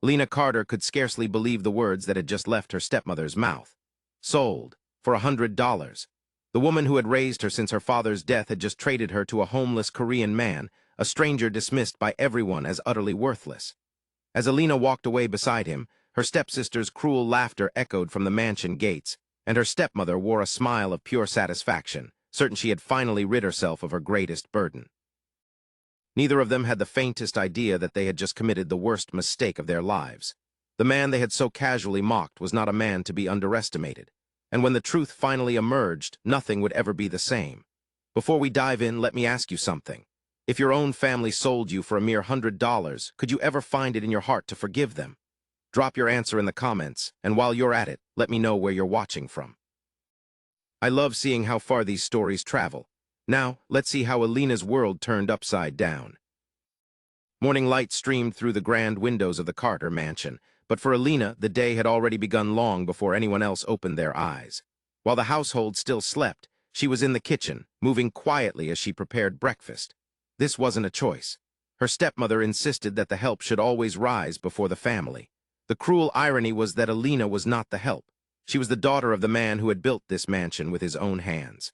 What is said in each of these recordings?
Lena Carter could scarcely believe the words that had just left her stepmother's mouth. Sold. For $100. The woman who had raised her since her father's death had just traded her to a homeless Korean man, a stranger dismissed by everyone as utterly worthless. As Alina walked away beside him, her stepsister's cruel laughter echoed from the mansion gates, and her stepmother wore a smile of pure satisfaction, certain she had finally rid herself of her greatest burden. Neither of them had the faintest idea that they had just committed the worst mistake of their lives. The man they had so casually mocked was not a man to be underestimated, and when the truth finally emerged, nothing would ever be the same. Before we dive in, let me ask you something. If your own family sold you for a mere $100, could you ever find it in your heart to forgive them? Drop your answer in the comments, and while you're at it, let me know where you're watching from. I love seeing how far these stories travel. Now, let's see how Alina's world turned upside down. Morning light streamed through the grand windows of the Carter mansion, but for Alina, the day had already begun long before anyone else opened their eyes. While the household still slept, she was in the kitchen, moving quietly as she prepared breakfast. This wasn't a choice. Her stepmother insisted that the help should always rise before the family. The cruel irony was that Alina was not the help. She was the daughter of the man who had built this mansion with his own hands.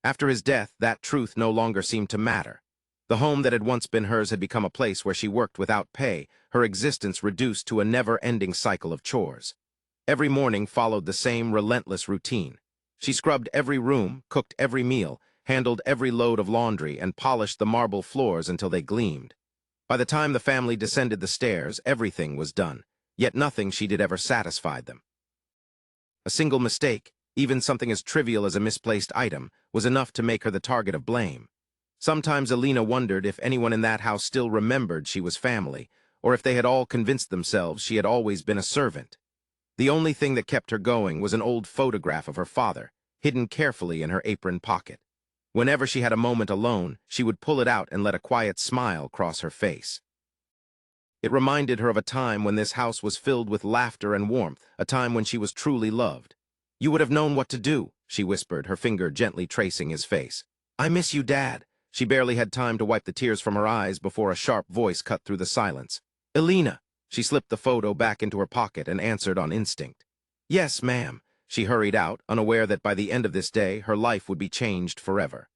After his death, that truth no longer seemed to matter. The home that had once been hers had become a place where she worked without pay, her existence reduced to a never-ending cycle of chores. Every morning followed the same relentless routine. She scrubbed every room, cooked every meal, handled every load of laundry, and polished the marble floors until they gleamed. By the time the family descended the stairs, everything was done, yet nothing she did ever satisfied them. A single mistake, even something as trivial as a misplaced item, was enough to make her the target of blame. Sometimes Alina wondered if anyone in that house still remembered she was family, or if they had all convinced themselves she had always been a servant. The only thing that kept her going was an old photograph of her father, hidden carefully in her apron pocket. Whenever she had a moment alone, she would pull it out and let a quiet smile cross her face. It reminded her of a time when this house was filled with laughter and warmth, a time when she was truly loved. "You would have known what to do," she whispered, her finger gently tracing his face. "I miss you, Dad." She barely had time to wipe the tears from her eyes before a sharp voice cut through the silence. "Alina." She slipped the photo back into her pocket and answered on instinct. "Yes, ma'am." She hurried out, unaware that by the end of this day, her life would be changed forever.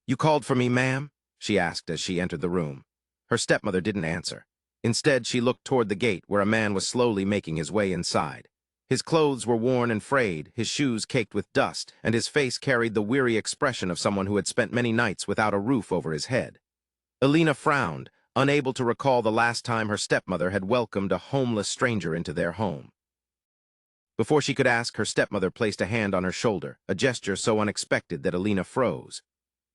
"You called for me, ma'am?" she asked as she entered the room. Her stepmother didn't answer. Instead, she looked toward the gate where a man was slowly making his way inside. His clothes were worn and frayed, his shoes caked with dust, and his face carried the weary expression of someone who had spent many nights without a roof over his head. Alina frowned, unable to recall the last time her stepmother had welcomed a homeless stranger into their home. Before she could ask, her stepmother placed a hand on her shoulder, a gesture so unexpected that Alina froze.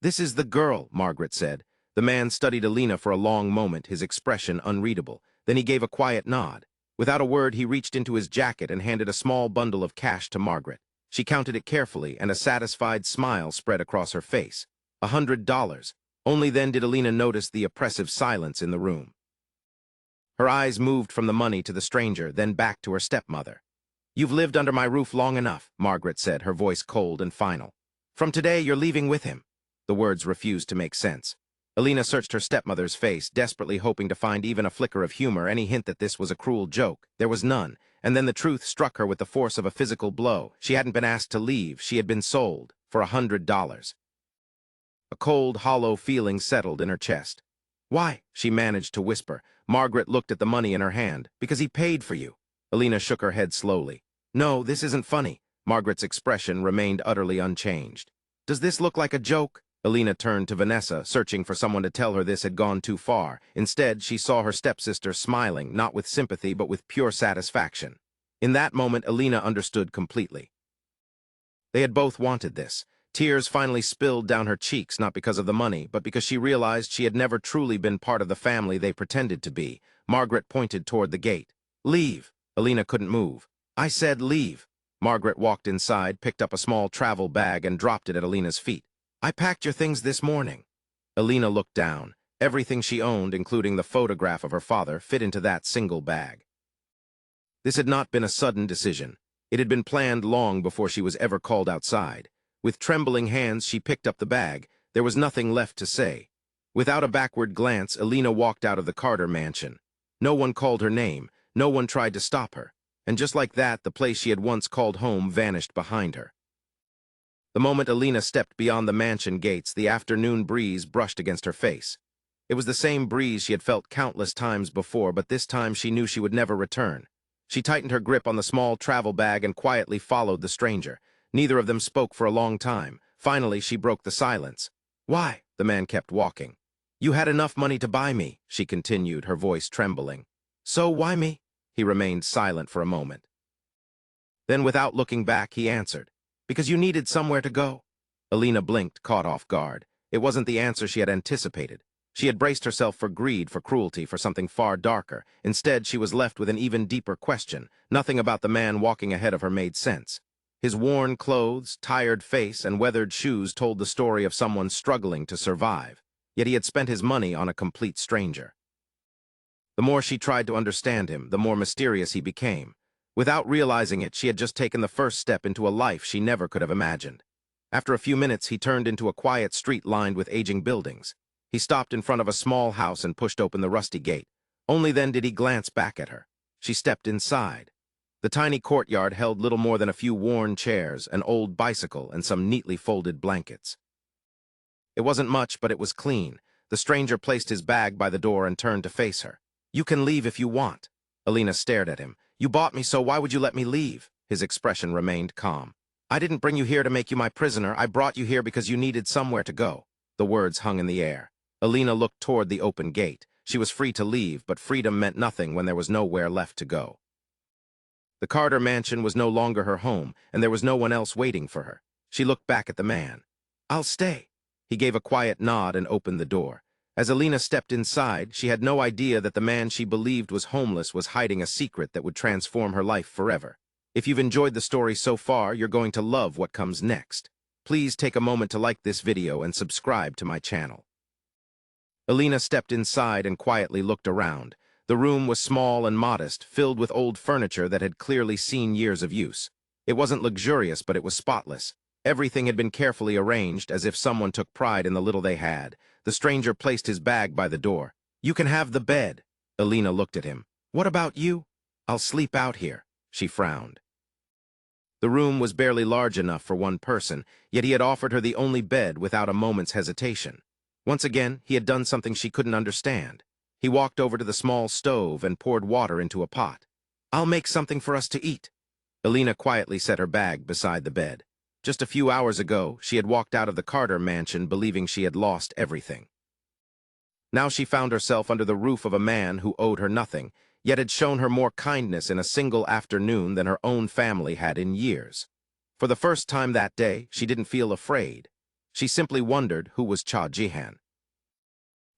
"This is the girl," Margaret said. The man studied Alina for a long moment, his expression unreadable. Then he gave a quiet nod. Without a word, he reached into his jacket and handed a small bundle of cash to Margaret. She counted it carefully, and a satisfied smile spread across her face. $100. Only then did Alina notice the oppressive silence in the room. Her eyes moved from the money to the stranger, then back to her stepmother. "You've lived under my roof long enough," Margaret said, her voice cold and final. "From today, you're leaving with him." The words refused to make sense. Alina searched her stepmother's face, desperately hoping to find even a flicker of humor, any hint that this was a cruel joke. There was none, and then the truth struck her with the force of a physical blow. She hadn't been asked to leave, she had been sold for $100. A cold, hollow feeling settled in her chest. "Why?" she managed to whisper. Margaret looked at the money in her hand. "Because he paid for you." Alina shook her head slowly. "No, this isn't funny." Margaret's expression remained utterly unchanged. "Does this look like a joke?" Alina turned to Vanessa, searching for someone to tell her this had gone too far. Instead, she saw her stepsister smiling, not with sympathy but with pure satisfaction. In that moment, Alina understood completely. They had both wanted this. Tears finally spilled down her cheeks, not because of the money, but because she realized she had never truly been part of the family they pretended to be. Margaret pointed toward the gate. "Leave." Alina couldn't move. "I said leave." Margaret walked inside, picked up a small travel bag, and dropped it at Alina's feet. "I packed your things this morning." Alina looked down. Everything she owned, including the photograph of her father, fit into that single bag. This had not been a sudden decision. It had been planned long before she was ever called outside. With trembling hands, she picked up the bag. There was nothing left to say. Without a backward glance, Alina walked out of the Carter mansion. No one called her name, no one tried to stop her, and just like that, the place she had once called home vanished behind her. The moment Alina stepped beyond the mansion gates, the afternoon breeze brushed against her face. It was the same breeze she had felt countless times before, but this time she knew she would never return. She tightened her grip on the small travel bag and quietly followed the stranger. Neither of them spoke for a long time. Finally, she broke the silence. "Why?" The man kept walking. "You had enough money to buy me," she continued, her voice trembling. "So why me?" He remained silent for a moment. Then, without looking back, he answered, "Because you needed somewhere to go." Alina blinked, caught off guard. It wasn't the answer she had anticipated. She had braced herself for greed, for cruelty, for something far darker. Instead, she was left with an even deeper question. Nothing about the man walking ahead of her made sense. His worn clothes, tired face, and weathered shoes told the story of someone struggling to survive. Yet he had spent his money on a complete stranger. The more she tried to understand him, the more mysterious he became. Without realizing it, she had just taken the first step into a life she never could have imagined. After a few minutes, he turned into a quiet street lined with aging buildings. He stopped in front of a small house and pushed open the rusty gate. Only then did he glance back at her. She stepped inside. The tiny courtyard held little more than a few worn chairs, an old bicycle, and some neatly folded blankets. It wasn't much, but it was clean. The stranger placed his bag by the door and turned to face her. "You can leave if you want." Alina stared at him. "You bought me, so why would you let me leave?" His expression remained calm. "I didn't bring you here to make you my prisoner. I brought you here because you needed somewhere to go." The words hung in the air. Alina looked toward the open gate. She was free to leave, but freedom meant nothing when there was nowhere left to go. The Carter mansion was no longer her home, and there was no one else waiting for her. She looked back at the man. "I'll stay." He gave a quiet nod and opened the door. As Alina stepped inside, she had no idea that the man she believed was homeless was hiding a secret that would transform her life forever. If you've enjoyed the story so far, you're going to love what comes next. Please take a moment to like this video and subscribe to my channel. Alina stepped inside and quietly looked around. The room was small and modest, filled with old furniture that had clearly seen years of use. It wasn't luxurious, but it was spotless. Everything had been carefully arranged, as if someone took pride in the little they had. The stranger placed his bag by the door. "You can have the bed." Alina looked at him. "What about you?" "I'll sleep out here." She frowned. The room was barely large enough for one person, yet he had offered her the only bed without a moment's hesitation. Once again, he had done something she couldn't understand. He walked over to the small stove and poured water into a pot. "I'll make something for us to eat." Alina quietly set her bag beside the bed. Just a few hours ago, she had walked out of the Carter mansion believing she had lost everything. Now she found herself under the roof of a man who owed her nothing, yet had shown her more kindness in a single afternoon than her own family had in years. For the first time that day, she didn't feel afraid. She simply wondered who was Cha Jihan.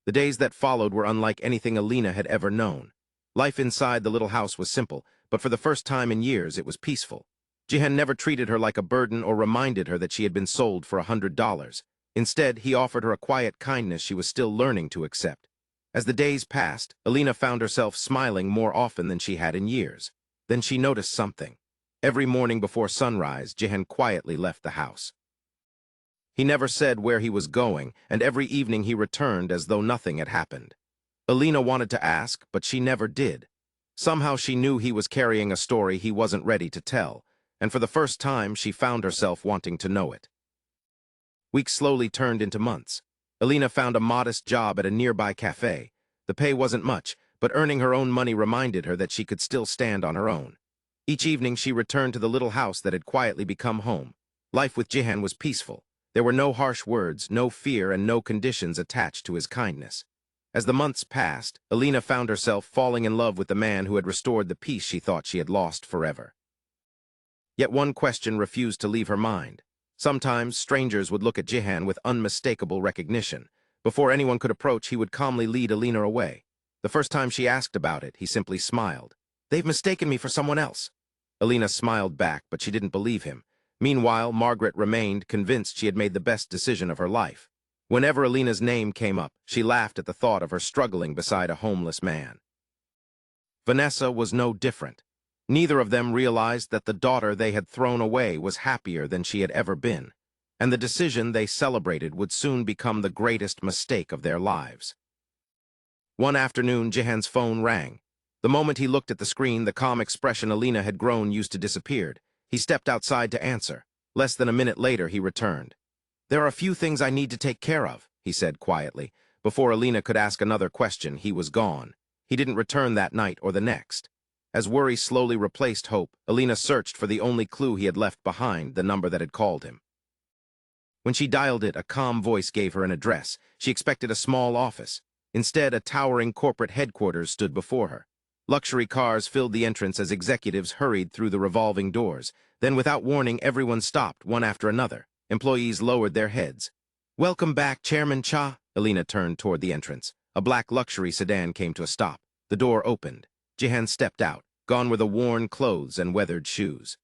The days that followed were unlike anything Alina had ever known. Life inside the little house was simple, but for the first time in years it was peaceful. Jihan never treated her like a burden or reminded her that she had been sold for $100. Instead, he offered her a quiet kindness she was still learning to accept. As the days passed, Alina found herself smiling more often than she had in years. Then she noticed something. Every morning before sunrise, Jihan quietly left the house. He never said where he was going, and every evening he returned as though nothing had happened. Alina wanted to ask, but she never did. Somehow she knew he was carrying a story he wasn't ready to tell, and for the first time she found herself wanting to know it. Weeks slowly turned into months. Alina found a modest job at a nearby cafe. The pay wasn't much, but earning her own money reminded her that she could still stand on her own. Each evening she returned to the little house that had quietly become home. Life with Jihan was peaceful. There were no harsh words, no fear, and no conditions attached to his kindness. As the months passed, Alina found herself falling in love with the man who had restored the peace she thought she had lost forever. Yet one question refused to leave her mind. Sometimes strangers would look at Jihan with unmistakable recognition. Before anyone could approach, he would calmly lead Alina away. The first time she asked about it, he simply smiled. "They've mistaken me for someone else." Alina smiled back, but she didn't believe him. Meanwhile, Margaret remained convinced she had made the best decision of her life. Whenever Alina's name came up, she laughed at the thought of her struggling beside a homeless man. Vanessa was no different. Neither of them realized that the daughter they had thrown away was happier than she had ever been, and the decision they celebrated would soon become the greatest mistake of their lives. One afternoon, Jihan's phone rang. The moment he looked at the screen, the calm expression Alina had grown used to disappeared. He stepped outside to answer. Less than a minute later, he returned. "There are a few things I need to take care of," he said quietly. Before Alina could ask another question, he was gone. He didn't return that night or the next. As worry slowly replaced hope, Alina searched for the only clue he had left behind, the number that had called him. When she dialed it, a calm voice gave her an address. She expected a small office. Instead, a towering corporate headquarters stood before her. Luxury cars filled the entrance as executives hurried through the revolving doors. Then, without warning, everyone stopped, one after another. Employees lowered their heads. "Welcome back, Chairman Cha." Alina turned toward the entrance. A black luxury sedan came to a stop. The door opened. Jihan stepped out, gone were the worn clothes and weathered shoes.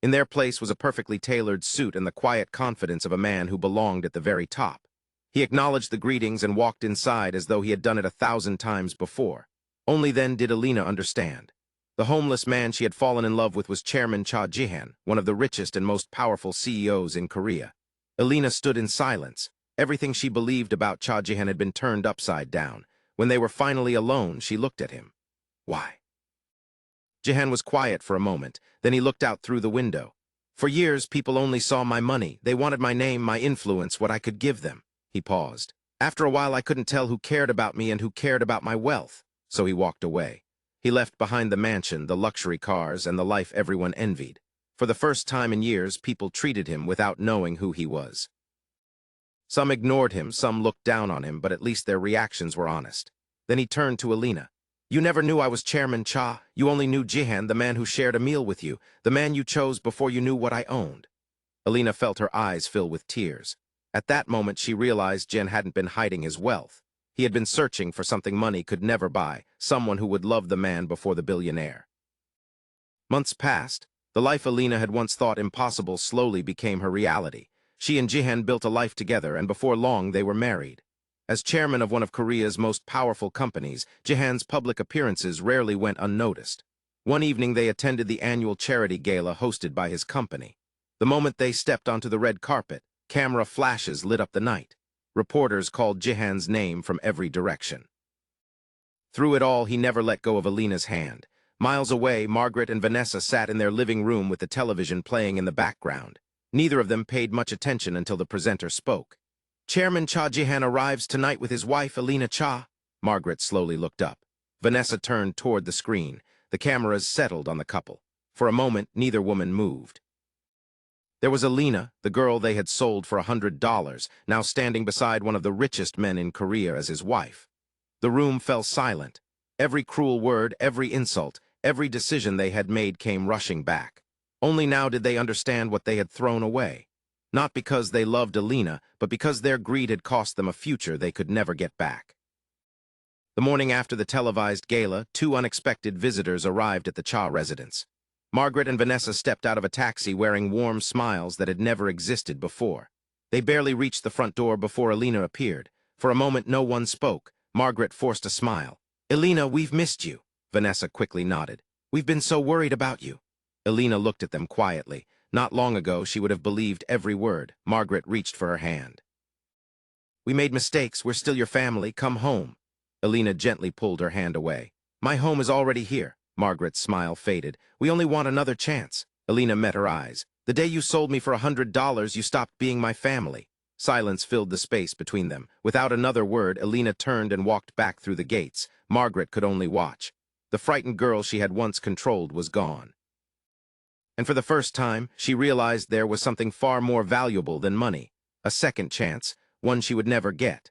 In their place was a perfectly tailored suit and the quiet confidence of a man who belonged at the very top. He acknowledged the greetings and walked inside as though he had done it 1,000 times before. Only then did Alina understand. The homeless man she had fallen in love with was Chairman Cha Jihan, one of the richest and most powerful CEOs in Korea. Alina stood in silence. Everything she believed about Cha Jihan had been turned upside down. When they were finally alone, she looked at him. "Why?" Jihan was quiet for a moment, then he looked out through the window. "For years, people only saw my money. They wanted my name, my influence, what I could give them." He paused. "After a while, I couldn't tell who cared about me and who cared about my wealth." So he walked away. He left behind the mansion, the luxury cars, and the life everyone envied. For the first time in years, people treated him without knowing who he was. Some ignored him, some looked down on him, but at least their reactions were honest. Then he turned to Alina. "You never knew I was Chairman Cha. You only knew Jihan, the man who shared a meal with you, the man you chose before you knew what I owned." Alina felt her eyes fill with tears. At that moment, she realized Jihan hadn't been hiding his wealth. He had been searching for something money could never buy, someone who would love the man before the billionaire. Months passed. The life Alina had once thought impossible slowly became her reality. She and Jihan built a life together, and before long they were married. As chairman of one of Korea's most powerful companies, Jihan's public appearances rarely went unnoticed. One evening they attended the annual charity gala hosted by his company. The moment they stepped onto the red carpet, camera flashes lit up the night. Reporters called Jihan's name from every direction. Through it all, he never let go of Alina's hand. Miles away, Margaret and Vanessa sat in their living room with the television playing in the background. Neither of them paid much attention until the presenter spoke. "Chairman Cha Jihan arrives tonight with his wife, Alina Cha." Margaret slowly looked up. Vanessa turned toward the screen. The cameras settled on the couple. For a moment, neither woman moved. There was Alina, the girl they had sold for $100, now standing beside one of the richest men in Korea as his wife. The room fell silent. Every cruel word, every insult, every decision they had made came rushing back. Only now did they understand what they had thrown away. Not because they loved Alina, but because their greed had cost them a future they could never get back. The morning after the televised gala, 2 unexpected visitors arrived at the Cha residence. Margaret and Vanessa stepped out of a taxi wearing warm smiles that had never existed before. They barely reached the front door before Alina appeared. For a moment, no one spoke. Margaret forced a smile. "Alina, we've missed you." Vanessa quickly nodded. "We've been so worried about you." Alina looked at them quietly. Not long ago, she would have believed every word. Margaret reached for her hand. "We made mistakes. We're still your family. Come home." Alina gently pulled her hand away. "My home is already here." Margaret's smile faded. "We only want another chance." Alina met her eyes. "The day you sold me for $100, you stopped being my family." Silence filled the space between them. Without another word, Alina turned and walked back through the gates. Margaret could only watch. The frightened girl she had once controlled was gone. And for the first time, she realized there was something far more valuable than money. A second chance, one she would never get.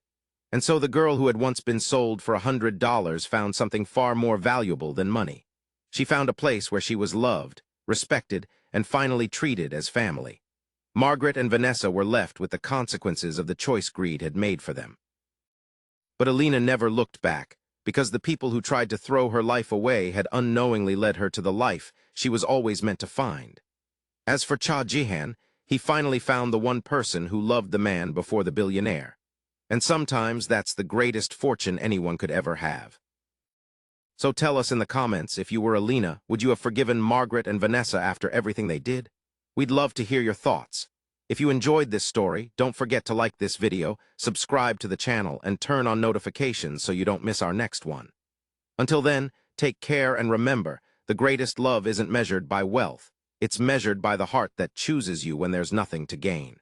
And so the girl who had once been sold for $100 found something far more valuable than money. She found a place where she was loved, respected, and finally treated as family. Margaret and Vanessa were left with the consequences of the choice greed had made for them. But Alina never looked back, because the people who tried to throw her life away had unknowingly led her to the life she was always meant to find. As for Cha Jihan, he finally found the one person who loved the man before the billionaire. And sometimes that's the greatest fortune anyone could ever have. So tell us in the comments, if you were Alina, would you have forgiven Margaret and Vanessa after everything they did? We'd love to hear your thoughts. If you enjoyed this story, don't forget to like this video, subscribe to the channel, and turn on notifications so you don't miss our next one. Until then, Take care and remember, the greatest love isn't measured by wealth. It's measured by the heart that chooses you when there's nothing to gain.